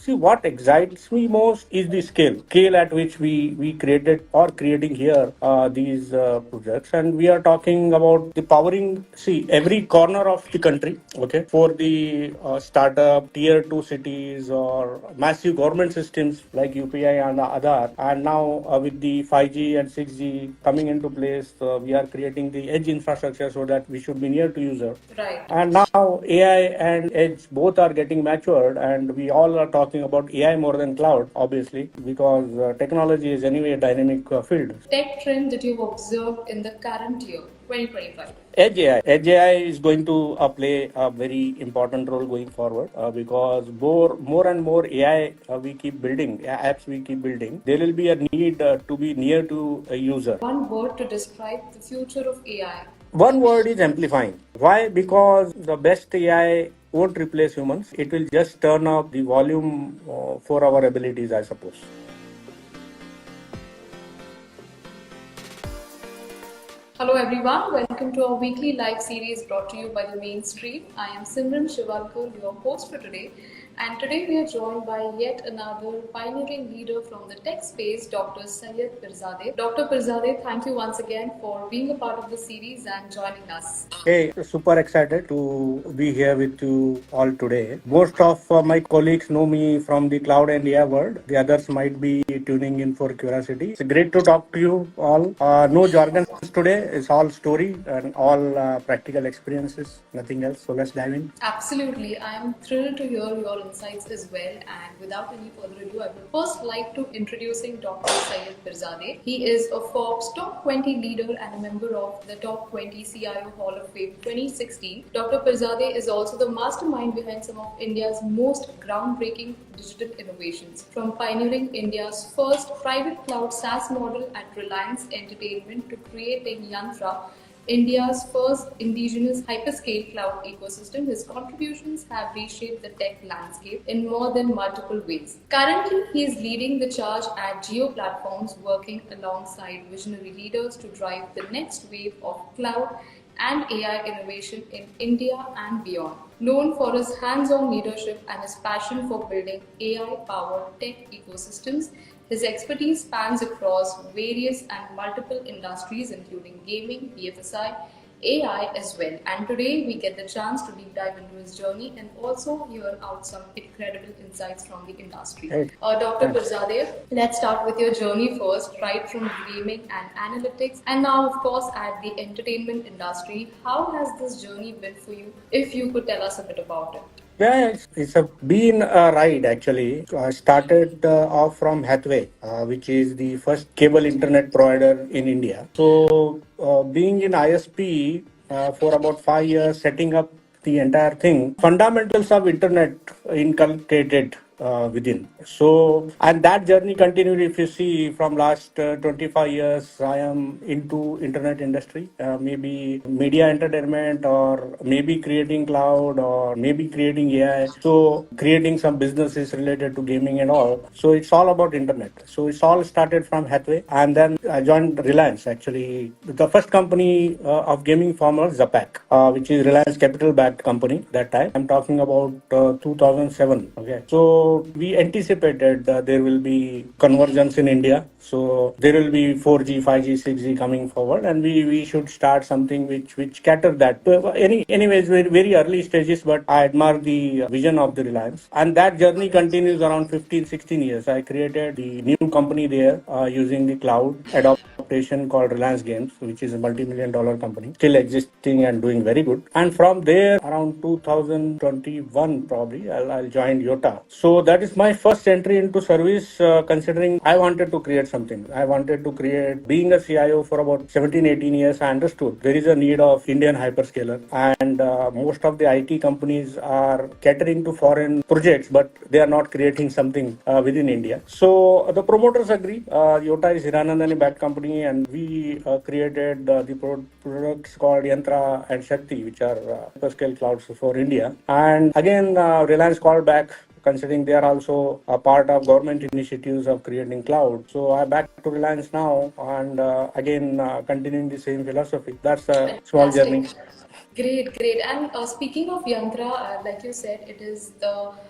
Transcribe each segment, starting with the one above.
See, what excites me most is the scale at which we created or creating here these projects, and we are talking about the powering. See, every corner of the country, okay, for the startup tier two cities or massive government systems like UPI and Aadhaar, and now with the 5G and 6G coming into place, we are creating the edge infrastructure so that we should be near to user. Right. And now AI and edge both are getting matured, and we all are talking about AI more than cloud, obviously, because technology is anyway a dynamic field. Tech trend that you've observed in the current year, 2025? Edge AI is going to play a very important role going forward because more and more AI we keep building, apps we keep building. There will be a need to be near to a user. One word to describe the future of AI. One word is amplifying. Why? Because the best AI won't replace humans. It will just turn up the volume for our abilities, I suppose. Hello everyone, welcome to our weekly live series brought to you by the Mainstream. I am Simran Shivalkar, your host for today, and today we are joined by yet another pioneering leader from the tech space, Dr. Syed Peerzade. Dr. Peerzade, thank you once again for being a part of the series and joining us. Hey, super excited to be here with you all today. Most of my colleagues know me from the cloud and AI world. The others might be tuning in for curiosity. It's great to talk to you all. No jargons today. It's all story and all practical experiences, nothing else. So let's dive in. Absolutely. I am thrilled to hear your insights as well. And without any further ado, I would first like to introducing Dr. Syed Peerzade. He is a Forbes Top 20 leader and a member of the Top 20 CIO Hall of Fame 2016. Dr. Peerzade is also the mastermind behind some of India's most groundbreaking digital innovations, from pioneering India's first private cloud SaaS model at Reliance Entertainment to creating Yantra, India's first indigenous hyperscale cloud ecosystem. His contributions have reshaped the tech landscape in more than multiple ways. Currently, he is leading the charge at Geo Platforms, working alongside visionary leaders to drive the next wave of cloud and AI innovation in India and beyond. Known for his hands on leadership and his passion for building AI powered tech ecosystems, his expertise spans across various and multiple industries, including gaming, BFSI, AI as well. And today we get the chance to deep dive into his journey and also hear out some incredible insights from the industry. Right. Dr. Peerzade, let's start with your journey first, right from gaming and analytics, and now, of course, at the entertainment industry. How has this journey been for you? If you could tell us a bit about it. Yeah, been a ride actually. So I started off from Hathway, which is the first cable internet provider in India. So, being in ISP for about 5 years, setting up the entire thing, fundamentals of internet inculcated within. So, and that journey continued. If you see from last 25 years, I am into internet industry, maybe media entertainment, or maybe creating cloud, or maybe creating AI. So, creating some businesses related to gaming and all. So, it's all about internet. So, it's all started from Hathway, and then I joined Reliance. Actually, the first company of gaming firm was Zapak, which is Reliance Capital backed company that time. I'm talking about 2007. Okay, so we anticipated there will be convergence in India. So there will be 4G, 5G, 6G coming forward, and we should start something which cater that. Anyways, very early stages, but I admire the vision of the Reliance, and that journey continues around 15, 16 years. I created the new company there using the cloud adaptation called Reliance Games, which is a multi-million dollar company, still existing and doing very good. And from there, around 2021, probably, I'll join Yota. So that is my first entry into service, considering I wanted to create something. I wanted to create, being a CIO for about 17, 18 years, I understood there is a need of Indian hyperscaler. And most of the IT companies are catering to foreign projects, but they are not creating something within India. So the promoters agree. Yota is Hiranandani backed company, and we created the products called Yantra and Shakti, which are hyperscale clouds for India. And again, Reliance called back, considering they are also a part of government initiatives of creating cloud. So I back to Reliance now, and again continuing the same philosophy. That's a small journey. Great, great. And speaking of Yantra, like you said,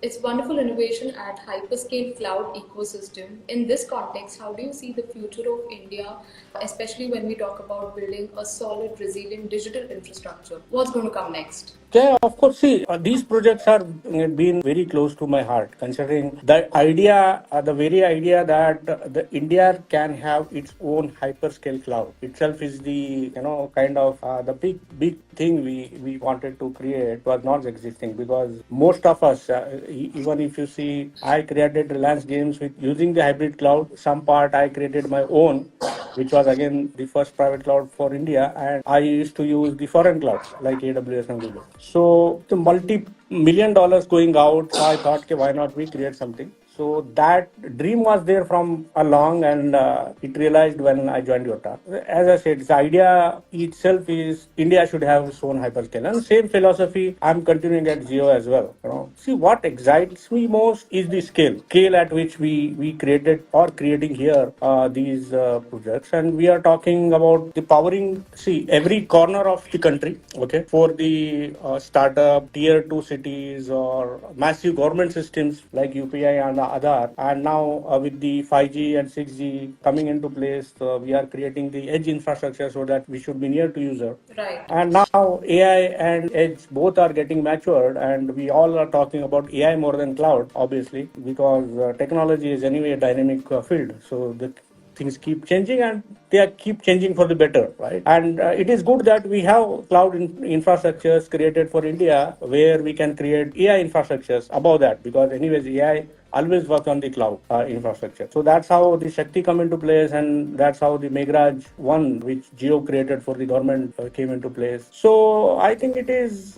it's wonderful innovation at hyperscale cloud ecosystem. In this context, how do you see the future of India, especially when we talk about building a solid, resilient digital infrastructure? What's going to come next? Yeah, of course. See, these projects are been very close to my heart, considering the idea, the very idea that the India can have its own hyperscale cloud itself is the kind of the big thing we wanted to create was not existing because most of us, even if you see, I created Reliance Games with using the hybrid cloud. Some part I created my own, which was again the first private cloud for India. And I used to use the foreign clouds like AWS and Google. So the multi-million dollars going out. So I thought, okay, why not we create something? So that dream was there from along, and it realized when I joined Yota. As I said, the idea itself is India should have its own hyperscale, and same philosophy I'm continuing at Geo as well. See what excites me most is the scale at which we created or creating here these projects, and we are talking about the powering. See every corner of the country. Okay, for the startup tier two cities or massive government systems like UPI and Aadhaar, and now with the 5G and 6G coming into place, we are creating the edge infrastructure so that we should be near to user. Right. And now AI and edge both are getting matured, and we all are talking about AI more than cloud, obviously, because technology is anyway a dynamic field. So the things keep changing, and they are keep changing for the better, right? And it is good that we have cloud infrastructures created for India where we can create AI infrastructures above that, because anyways AI always work on the cloud infrastructure. So that's how the Shakti come into place, and that's how the Meghraj one, which Geo created for the government, came into place. So I think it is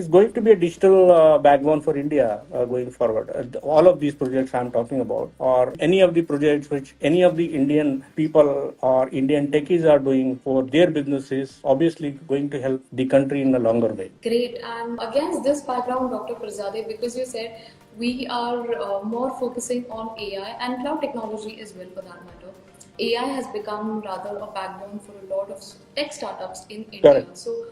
going to be a digital backbone for India going forward. All of these projects I'm talking about, or any of the projects which any of the Indian people or Indian techies are doing for their businesses, obviously going to help the country in a longer way. Great. And against this background, Dr. Peerzade, because you said we are more focusing on AI and cloud technology as well for that matter. AI has become rather a backbone for a lot of tech startups in India. Correct. So,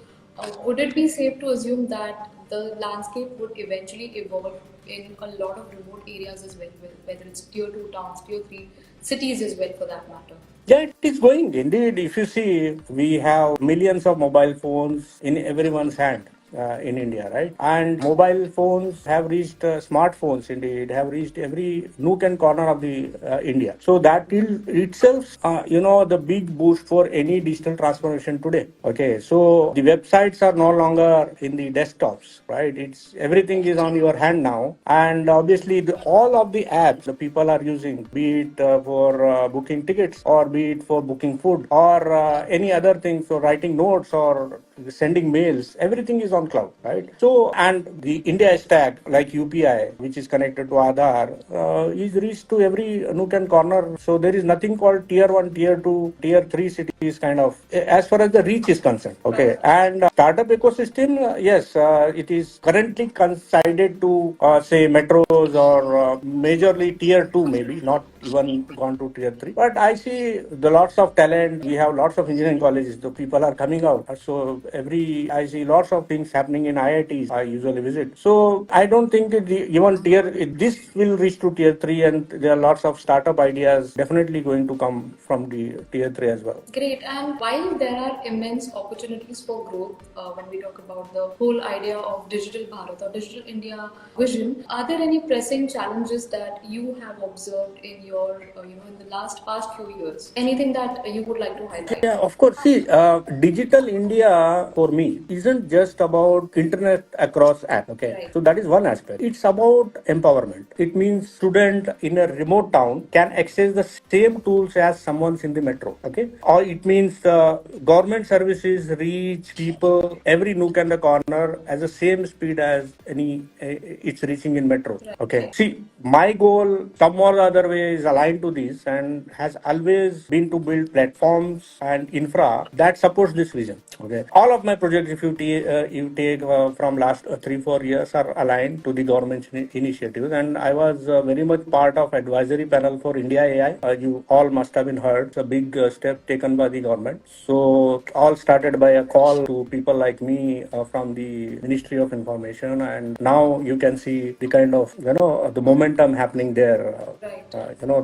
would it be safe to assume that the landscape would eventually evolve in a lot of remote areas as well, whether it's tier 2 towns, tier 3 cities as well for that matter? Yeah, it is going. Indeed, if you see, we have millions of mobile phones in everyone's hand. In India, right? And mobile phones have reached smartphones. Indeed, have reached every nook and corner of the India. So that itself, the big boost for any digital transformation today. Okay, so the websites are no longer in the desktops, right? It's everything is on your hand now, and obviously all of the apps the people are using, be it for booking tickets or be it for booking food or any other thing, for writing notes or sending mails, everything is on cloud, right? So, and the India stack like UPI, which is connected to Aadhaar, is reached to every nook and corner. So there is nothing called tier one, tier two, tier three cities kind of, as far as the reach is concerned. Okay, and startup ecosystem, yes, it is currently consigned to say metros or majorly tier two, maybe not even gone to tier three. But I see the lots of talent. We have lots of engineering colleges. The people are coming out. So I see lots of things happening in IITs. I usually visit. So I don't think even this will reach to tier three, and there are lots of startup ideas definitely going to come from the tier three as well. Great. And while there are immense opportunities for growth when we talk about the whole idea of digital Bharat or digital India vision, are there any pressing challenges that you have observed in your, in the past few years? Anything that you would like to highlight? Yeah, of course. See, digital India for me isn't just about internet across app. Okay, Right. so that is one aspect. It's about empowerment. It means student in a remote town can access the same tools as someone's in the metro. Okay, or it means government services reach people every nook and the corner at the same speed as it's reaching in metro. Right. Okay, see, my goal some or other way is aligned to this and has always been to build platforms and infra that supports this vision. Okay, all of my projects, if you take from last 3-4 years, are aligned to the government's initiatives, and I was very much part of advisory panel for India AI. You all must have been heard. It's a big step taken by the government. So all started by a call to people like me from the Ministry of Information, and now you can see the kind of the momentum happening there.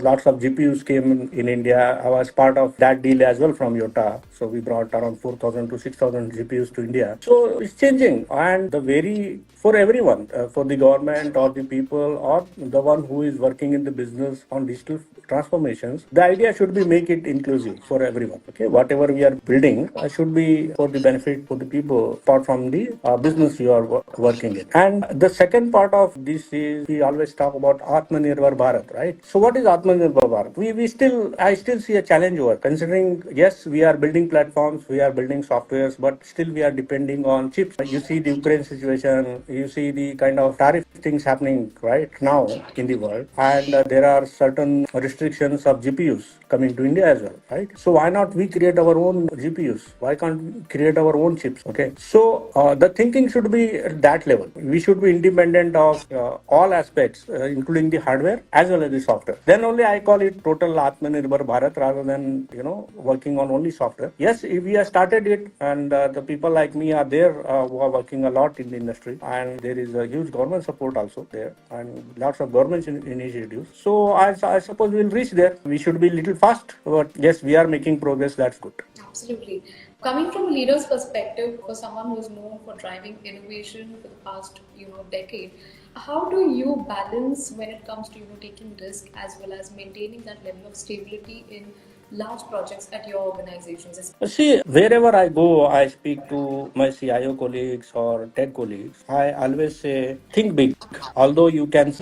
Lots of GPUs came in India. I was part of that deal as well from Yota. So we brought around 4,000 to 6,000 GPUs to India. So it's changing, and the very for everyone, for the government or the people or the one who is working in the business on digital transformations, the idea should be make it inclusive for everyone. Okay, whatever we are building should be for the benefit for the people, apart from the business you are working in. And the second part of this is we always talk about Atmanirbhar Bharat, right? So what is Atmanirbhar Bharat? I still see a challenge over considering yes, we are building platforms, we are building softwares, but still we are depending on chips. You see the Ukraine situation, you see the kind of tariff things happening right now in the world, and there are certain restrictions of GPUs coming to India as well, right? So why not we create our own GPUs? Why can't we create our own chips? Okay, so the thinking should be at that level. We should be independent of all aspects, including the hardware as well as the software. Then only I call it total Atmanirbhar Bharat rather than working on only software. Yes, if we have started it, and the people like me are there who are working a lot in the industry, and there is a huge government support also there, and lots of government initiatives. So I suppose we'll reach there. We should be little fast, but yes, we are making progress. That's good. Absolutely. Coming from a leader's perspective, for someone who's known for driving innovation for the past, decade, how do you balance when it comes to taking risk as well as maintaining that level of stability in large projects at your organizations? See, wherever I go, I speak to my CIO colleagues or tech colleagues. I always say, think big. Although you can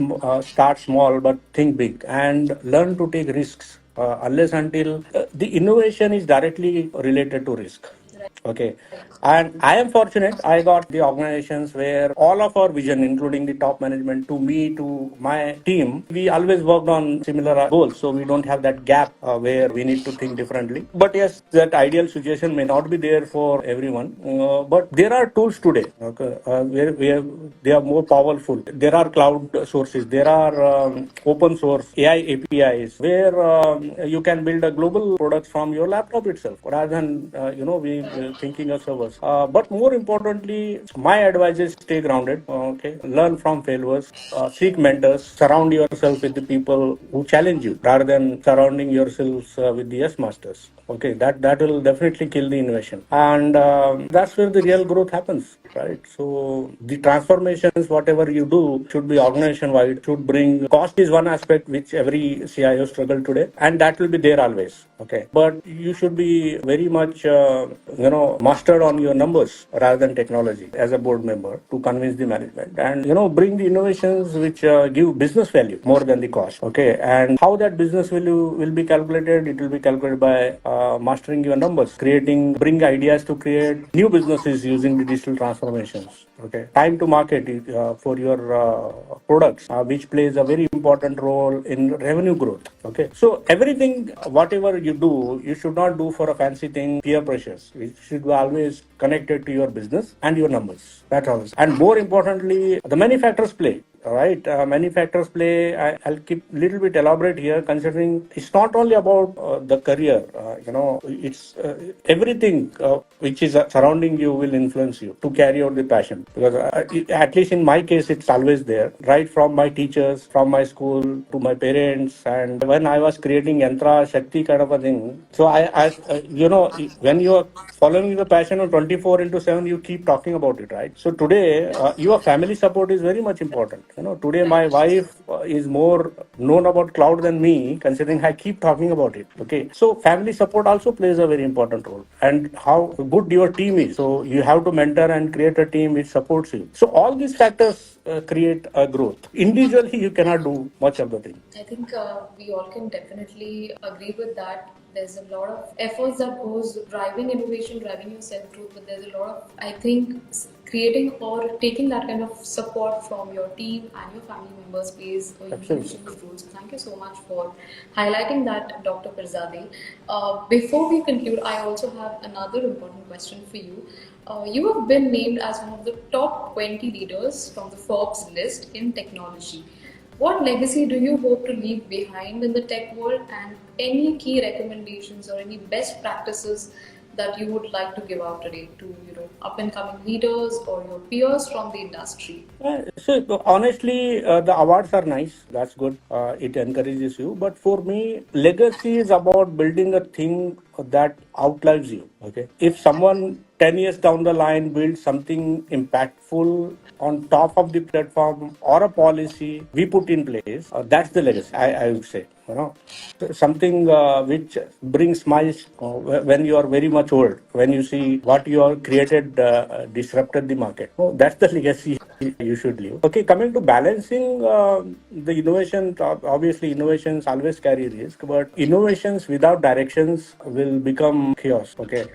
start small, but think big and learn to take risks. Unless until the innovation is directly related to risk. Okay. And I am fortunate, I got the organizations where all of our vision, including the top management, to me, to my team, we always worked on similar goals. So we don't have that gap where we need to think differently. But yes, that ideal situation may not be there for everyone. But there are tools today, okay, where they are more powerful. There are cloud sources, there are open source AI APIs where you can build a global products from your laptop itself rather than we thinking of servers. But more importantly, my advice is stay grounded. Okay, learn from failures, seek mentors, surround yourself with the people who challenge you rather than surrounding yourselves with the yes masters. Okay, that will definitely kill the innovation, and that's where the real growth happens, right? So the transformations, whatever you do, should be organization wide. Should bring cost is one aspect which every CIO struggle today, and that will be there always. Okay, but you should be very much mastered on your numbers rather than technology as a board member to convince the management, and bring the innovations which give business value more than the cost. Okay, and how that business value will be calculated? It will be calculated by mastering your numbers, bring ideas to create new businesses using the digital transformations. Okay, time to market for your products, which plays a very important role in revenue growth. Okay, so everything, whatever you do, you should not do for a fancy thing, peer pressures. It should be always connected to your business and your numbers. That's all. And more importantly, the many factors play. All right, many factors play. I'll keep little bit elaborate here, considering it's not only about the career. It's everything which is surrounding you will influence you to carry out the passion. Because at least in my case, it's always there. Right from my teachers, from my school to my parents, and when I was creating Yantra Shakti kind of a thing. So when you are following the passion of 24/7, you keep talking about it, right? So today, your family support is very much important. Today my wife is more known about cloud than me, considering I keep talking about it. Okay, so family support also plays a very important role, and how good your team is. So you have to mentor and create a team which supports you. So all these factors create a growth. Individually, you cannot do much of the thing. I think we all can definitely agree with that. There's a lot of efforts that goes driving innovation, driving your self truth, but there's a lot of, I think, creating or taking that kind of support from your team and your family members plays a Absolutely. huge role. So thank you so much for highlighting that, Dr. Peerzade. Before we conclude, I also have another important question for you. You have been named as one of the top 20 leaders from the Forbes list in technology. What legacy do you hope to leave behind in the tech world, and any key recommendations or any best practices that you would like to give out today to up and coming leaders or your peers from the industry? So honestly, the awards are nice. That's good. It encourages you. But for me, legacy is about building a thing that outlives you. Okay. If someone 10 years down the line builds something impactful on top of the platform or a policy we put in place, that's the legacy. I would say. Something which brings smiles when you are very much old, when you see what you have created disrupted the market. Oh, that's the legacy you should leave. Okay, coming to balancing the innovation, obviously innovations always carry risk, but innovations without directions will become chaos. Okay,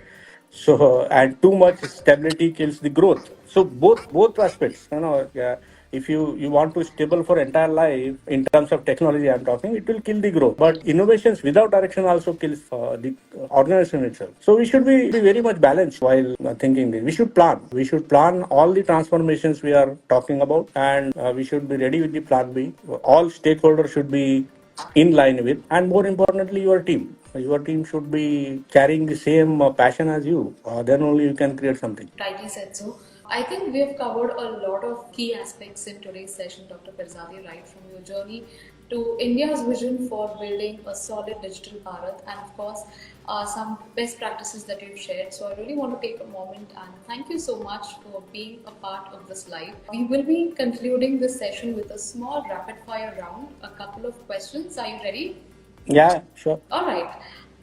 so and too much stability kills the growth. So both aspects, yeah, if you want to stable for entire life in terms of technology I'm talking, it will kill the growth. But innovations without direction also kills the organization itself. So we should be very much balanced while thinking this. We should plan all the transformations we are talking about, and we should be ready with the plan B. All stakeholders should be in line with, and more importantly, your team should be carrying the same passion as you. Then only you can create something. Rightly said so. I think we have covered a lot of key aspects in today's session, Dr. Peerzade, right from your journey to India's vision for building a solid digital Bharat, and of course, some best practices that you've shared. So I really want to take a moment and thank you so much for being a part of this live. We will be concluding this session with a small rapid fire round, a couple of questions. Are you ready? Yeah, sure. All right.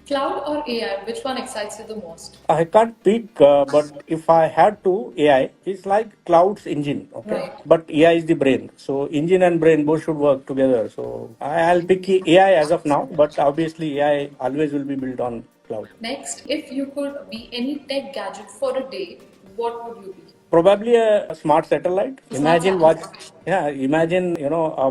Cloud or AI, which one excites you the most? I can't pick, but if I had to, AI is like cloud's engine, okay? Right. But AI is the brain. So engine and brain both should work together. So I'll pick AI as of now, but obviously AI always will be built on cloud. Next, if you could be any tech gadget for a day, what would you be? Probably a smart satellite. Smart Imagine what, satellite. yeah, imagine,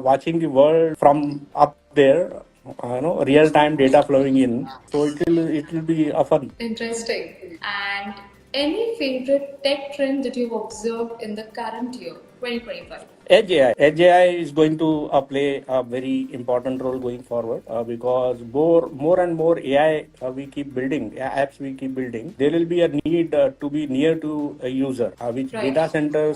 watching the world from up there, real time data flowing in. So it will be a fun. Interesting. And any favorite tech trend that you've observed in the current year, 2025? Edge AI. Edge AI is going to play a very important role going forward because more and more AI we keep building, apps we keep building. There will be a need to be near to a user, which Right.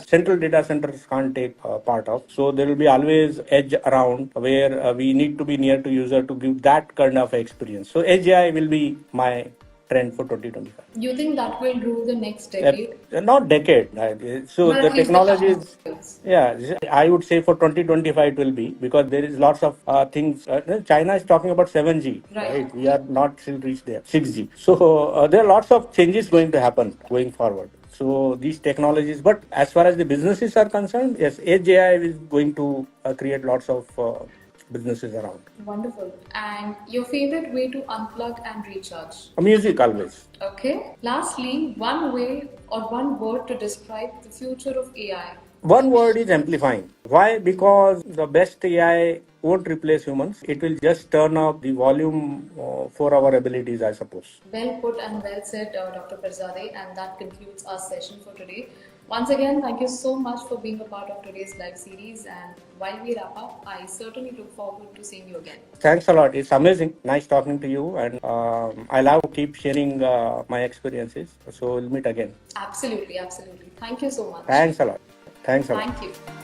central data centers can't take part of. So there will be always edge around where we need to be near to user to give that kind of experience. So Edge AI will be my trend for 2025. You think that will rule the next decade? Not decade. So But the at least the technology coming is, years. yeah, I would say for 2025 it will be because there is lots of things. China is talking about 7G, Right. right? We are not still reached there. 6G. So there are lots of changes going to happen going forward. So these technologies, but as far as the businesses are concerned, yes, Edge AI is going to create lots of businesses around. Wonderful. And your favorite way to unplug and recharge? Music always. Okay. Lastly, one way or one word to describe the future of AI. One word is amplifying. Why? Because the best AI won't replace humans. It will just turn up the volume for our abilities, I suppose. Well put and well said, Dr. Peerzade, and that concludes our session for today. Once again, thank you so much for being a part of today's live series. And while we wrap up, I certainly look forward to seeing you again. Thanks a lot. It's amazing. Nice talking to you, and I love keep sharing my experiences. So we'll meet again. Absolutely, absolutely. Thank you so much. Thanks a lot. Thanks a lot. Thank you.